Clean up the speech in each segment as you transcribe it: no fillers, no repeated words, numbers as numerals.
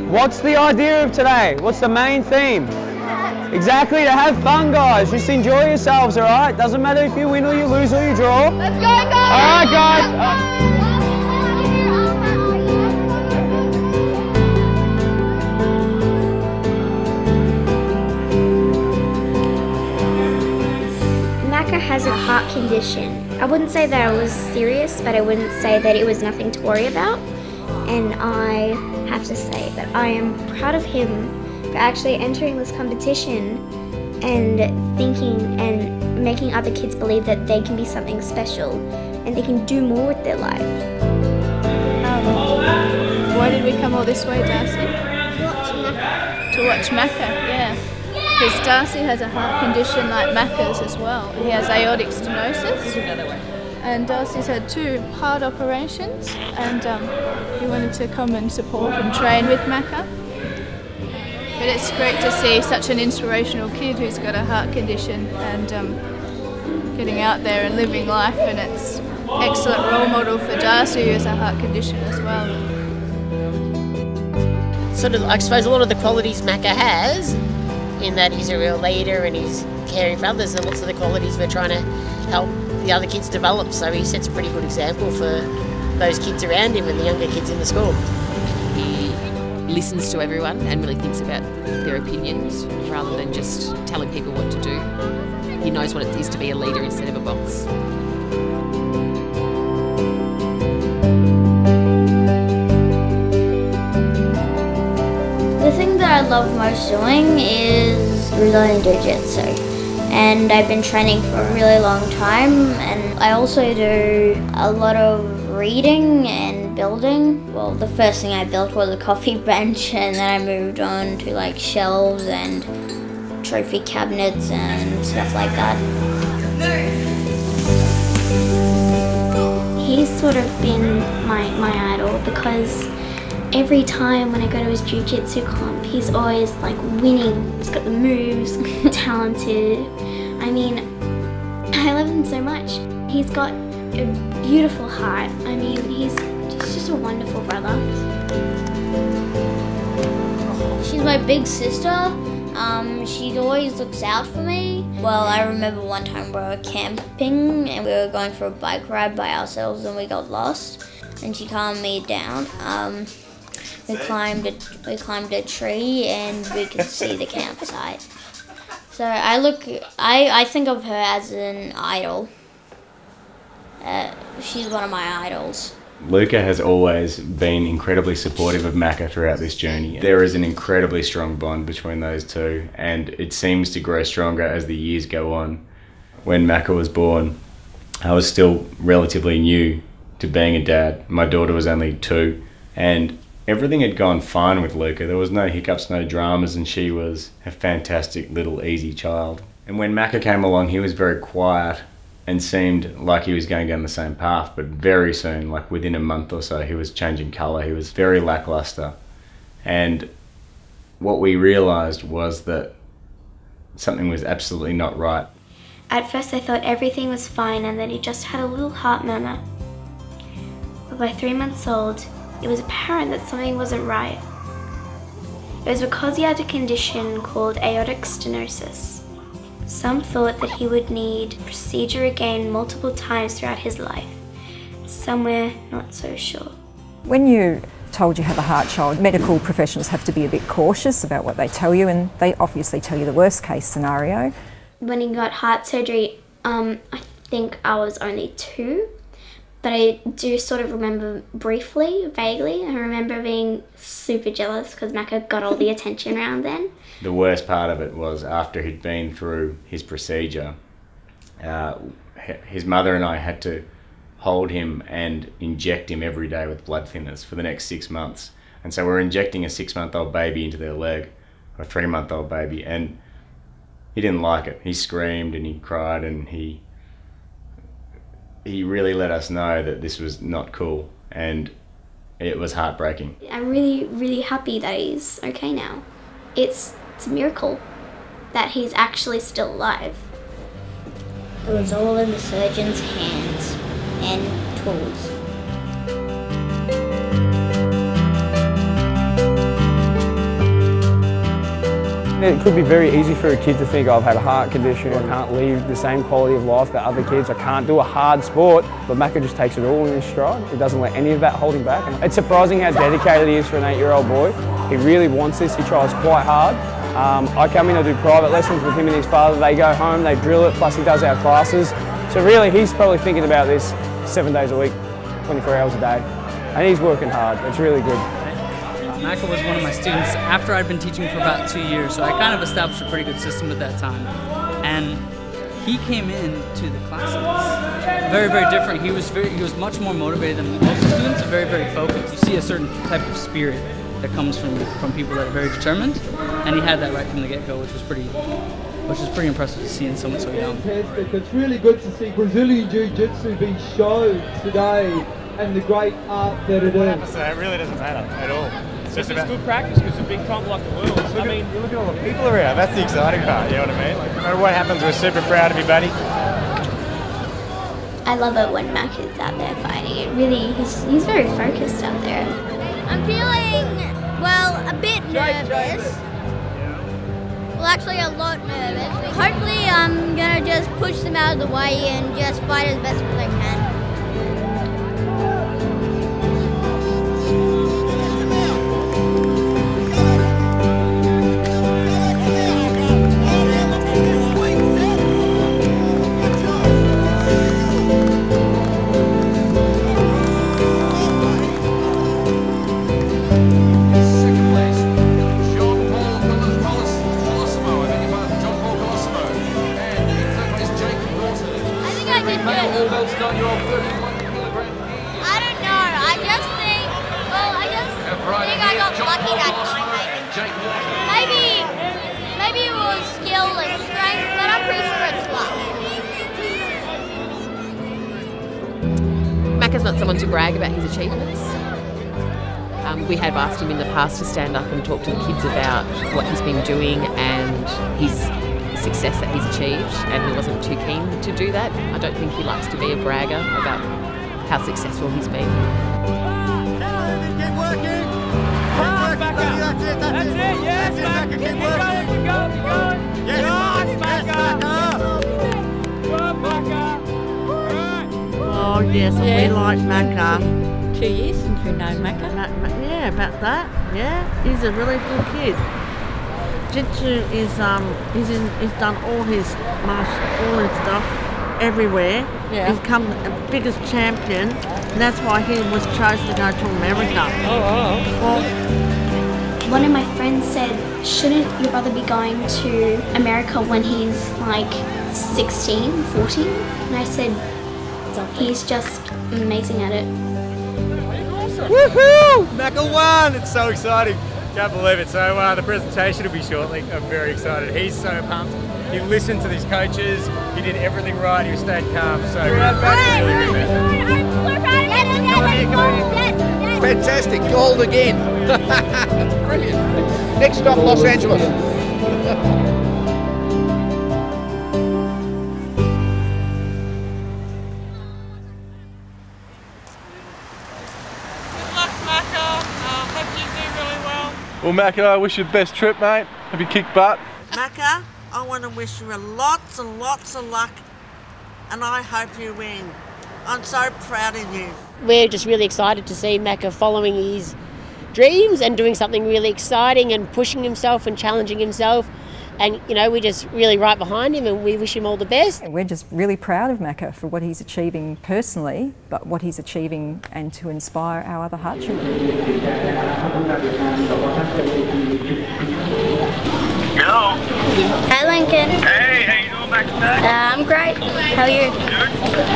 What's the idea of today? What's the main theme? Exactly, to have fun, guys. Just enjoy yourselves, all right? Doesn't matter if you win or you lose or you draw. Let's go, guys! All right, guys. Macca has a heart condition. I wouldn't say that I was serious, but I wouldn't say that it was nothing to worry about. And I have to say that I am proud of him for actually entering this competition and thinking and making other kids believe that they can be something special and they can do more with their life. Why did we come all this way, Darcy? To watch Macca, yeah. Because Darcy has a heart condition like Macca's as well. He has aortic stenosis. And Darcy's had 2 heart operations, and he wanted to come and support and train with Macca. But it's great to see such an inspirational kid who's got a heart condition and getting out there and living life, and it's an excellent role model for Darcy who has a heart condition as well. Sort of, I suppose, a lot of the qualities Macca has, in that he's a real leader and he's caring for others, and lots of the qualities we're trying to help the other kids develop. So he sets a pretty good example for those kids around him and the younger kids in the school. He listens to everyone and really thinks about their opinions rather than just telling people what to do. He knows what it is to be a leader instead of a boss. The thing that I love most doing is Brazilian Jiu-Jitsu, and I've been training for a really long time, and I also do a lot of reading and building. Well, the first thing I built was a coffee bench, and then I moved on to like shelves and trophy cabinets and stuff like that. He's sort of been my idol because every time when I go to his jiu-jitsu comp, he's always like winning. He's got the moves, talented. I mean, I love him so much. He's got a beautiful heart. I mean, he's just a wonderful brother. She's my big sister. She always looks out for me. Well, I remember one time we were camping and we were going for a bike ride by ourselves and we got lost, and she calmed me down. We climbed a tree and we could see the campsite. So I think of her as an idol. She's one of my idols. Luca has always been incredibly supportive of Macca throughout this journey. There is an incredibly strong bond between those two, and it seems to grow stronger as the years go on. When Macca was born, I was still relatively new to being a dad. My daughter was only 2, and everything had gone fine with Luca. There was no hiccups, no dramas, and she was a fantastic little easy child. And when Macca came along, he was very quiet and seemed like he was going down the same path, but very soon, like within a month or so, he was changing colour. He was very lackluster. And what we realised was that something was absolutely not right. At first I thought everything was fine and that he just had a little heart murmur. But by 3 months old, it was apparent that something wasn't right. It was because he had a condition called aortic stenosis. Some thought that he would need procedure again multiple times throughout his life. Some were not so sure. When you're told you have a heart child, medical professionals have to be a bit cautious about what they tell you, and they obviously tell you the worst case scenario. When he got heart surgery, I think I was only 2. But I do sort of remember briefly, vaguely. I remember being super jealous because Macca got all the attention around then. The worst part of it was after he'd been through his procedure, his mother and I had to hold him and inject him every day with blood thinners for the next 6 months. And so we're injecting a 6-month-old baby into their leg, or a 3-month-old baby, and he didn't like it. He screamed and he cried, and he really let us know that this was not cool, and it was heartbreaking. I'm really, really happy that he's okay now. It's a miracle that he's actually still alive. It was all in the surgeon's hands and tools. It could be very easy for a kid to think, I've had a heart condition, I can't lead the same quality of life that other kids, I can't do a hard sport, but Macca just takes it all in his stride. He doesn't let any of that hold him back. And it's surprising how dedicated he is for an 8-year-old boy. He really wants this, he tries quite hard. I come in, I do private lessons with him and his father, they go home, they drill it, plus he does our classes. So really, he's probably thinking about this 7 days a week, 24 hours a day. And he's working hard, it's really good. Macca was one of my students after I'd been teaching for about 2 years, so I kind of established a pretty good system at that time. And he came in to the classes very, very different. He was much more motivated than most students, and very, very focused. You see a certain type of spirit that comes from people that are very determined, and he had that right from the get-go, which was pretty impressive to see in someone so young. Fantastic. It's really good to see Brazilian Jiu-Jitsu being shown today and the great art that it is. So it really doesn't matter at all. It's just about good practice because it's a big comp like the world. I mean, you look at all the people around. That's the exciting part. You know what I mean? Like, no matter what happens, we're super proud of you, buddy. I love it when Macca's out there fighting. It really, he's very focused out there. I'm feeling, well, a bit nervous. Well, actually a lot nervous. Hopefully I'm gonna just push them out of the way and just fight as best as I can. Maybe it was skill and strength, but I'm pretty sure it's luck. Macca's not someone to brag about his achievements. We have asked him in the past to stand up and talk to the kids about what he's been doing and his success that he's achieved, and he wasn't too keen to do that. I don't think he likes to be a bragger about how successful he's been. Keep working. That's it. Yes, Macca. Keep working. Keep going. Yes, Macca. Oh yes, we like Macca. 2 years since we know Macca. Yeah, about that. Yeah, he's a really good kid. Jiu-Jitsu is he's done all his stuff everywhere. Yeah. He's become the biggest champion, and that's why he was chosen to go to America. Oh. Well, one of my friends said, shouldn't your brother be going to America when he's like 16, 14? And I said, he's just amazing at it. Woohoo! Macca won! It's so exciting. Can't believe it. So the presentation will be shortly. I'm very excited. He's so pumped. He listened to these coaches. He did everything right. He stayed calm. So fantastic. Gold again. Brilliant. Next stop, Los Angeles. Well, Macca, I wish you the best trip, mate. Hope you kick butt. Macca, I want to wish you lots and lots of luck, and I hope you win. I'm so proud of you. We're just really excited to see Macca following his dreams and doing something really exciting and pushing himself and challenging himself. And, you know, we're just really right behind him and we wish him all the best. We're just really proud of Macca for what he's achieving personally, but what he's achieving and to inspire our other heart children. Hello. Hi, Lincoln. Hey, how you doing back today? I'm great. How are you? Good.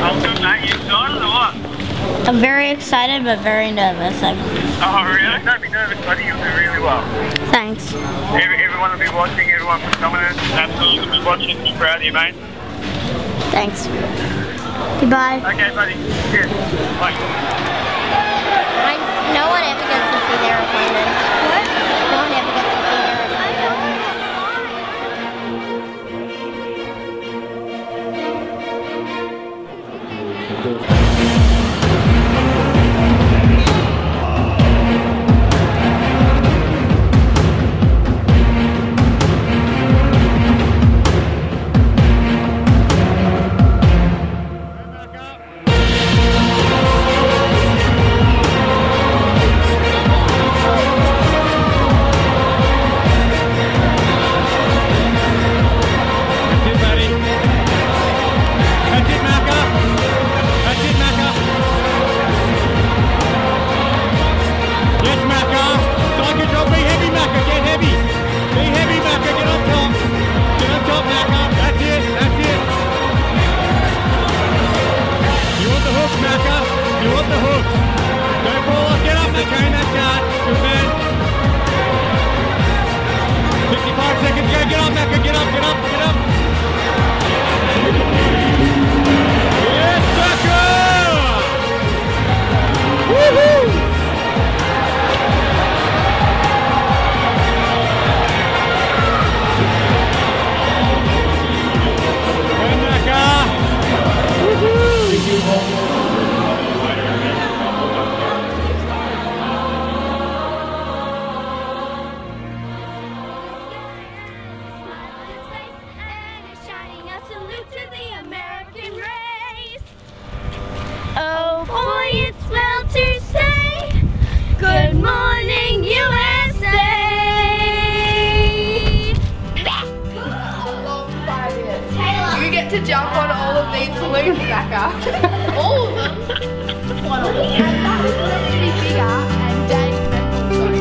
I'm good, mate. You excited or what? I'm very excited but very nervous. Oh, really? Don't be nervous, buddy. You'll do really well. Thanks. Everyone will be watching. Everyone from Dominance absolutely will be watching. Be proud of you, mate. Thanks. Goodbye. Okay, buddy. Cheers. Bye. No one ever gets to see their opponent. What? No one ever gets to see their opponent. top, Macca. That's it, that's it. You want the hook, Macca. You want the hook. Don't fall off. Get up, Macca, in that card. Good man. 55 seconds to go. Get up, Macca. Get up, get up, get up. Yes, Macca! Woohoo! Oh boy, it's well to say, good morning USA! You get to jump on all of these balloons, Macca. All of them? One of them. And that is going to be bigger, and Dave has also.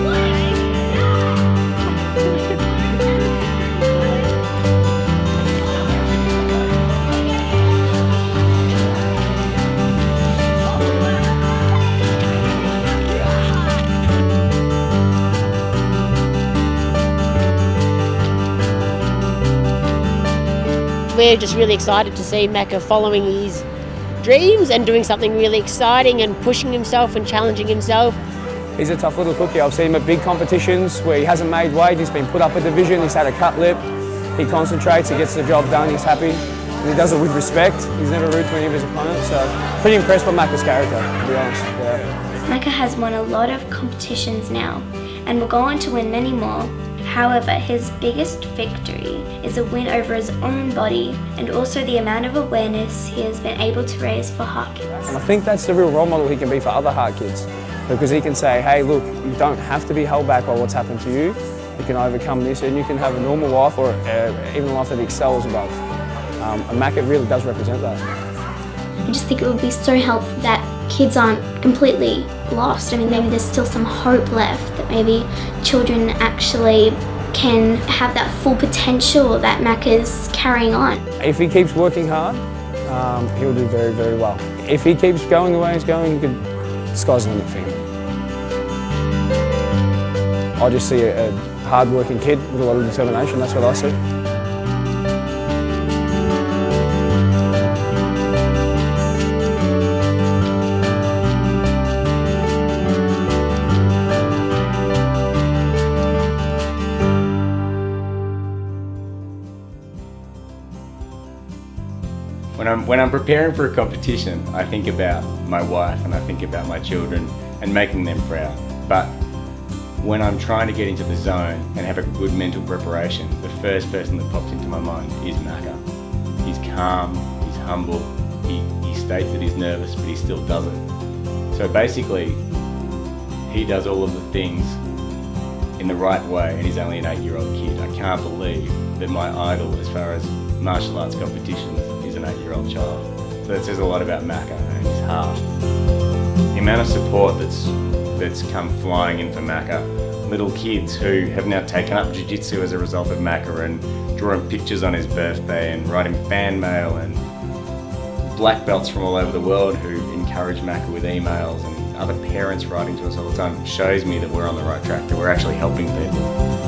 We're just really excited to see Macca following his dreams and doing something really exciting and pushing himself and challenging himself. He's a tough little cookie. I've seen him at big competitions where he hasn't made weight, he's been put up a division, he's had a cut lip, he concentrates, he gets the job done, he's happy, and he does it with respect. He's never rude to any of his opponents, so pretty impressed by Macca's character, to be honest. Yeah. Macca has won a lot of competitions now and will go on to win many more. However, his biggest victory is a win over his own body and also the amount of awareness he has been able to raise for heart kids. And I think that's the real role model he can be for other heart kids, because he can say, hey look, you don't have to be held back by what's happened to you. You can overcome this and you can have a normal life, or even a life that excels above. And Macca really does represent that. I just think it would be so helpful that kids aren't completely lost. I mean, maybe there's still some hope left, that maybe children actually can have that full potential that Macca's carrying on. If he keeps working hard, he'll do very, very well. If he keeps going the way he's going, the sky's the limit for him. I just see a hard-working kid with a lot of determination, that's what I see. When I'm preparing for a competition, I think about my wife and I think about my children and making them proud. But when I'm trying to get into the zone and have a good mental preparation, the first person that pops into my mind is Macca. He's calm, he's humble, he states that he's nervous, but he still does it. So basically, he does all of the things in the right way, and he's only an 8-year-old kid. I can't believe that my idol as far as martial arts competitions is an 8-year-old child. So that says a lot about Macca and his heart. The amount of support that's come flying in for Macca, little kids who have now taken up jiu-jitsu as a result of Macca and drawing pictures on his birthday and writing fan mail, and black belts from all over the world who encourage Macca with emails, and other parents writing to us all the time, shows me that we're on the right track, that we're actually helping people.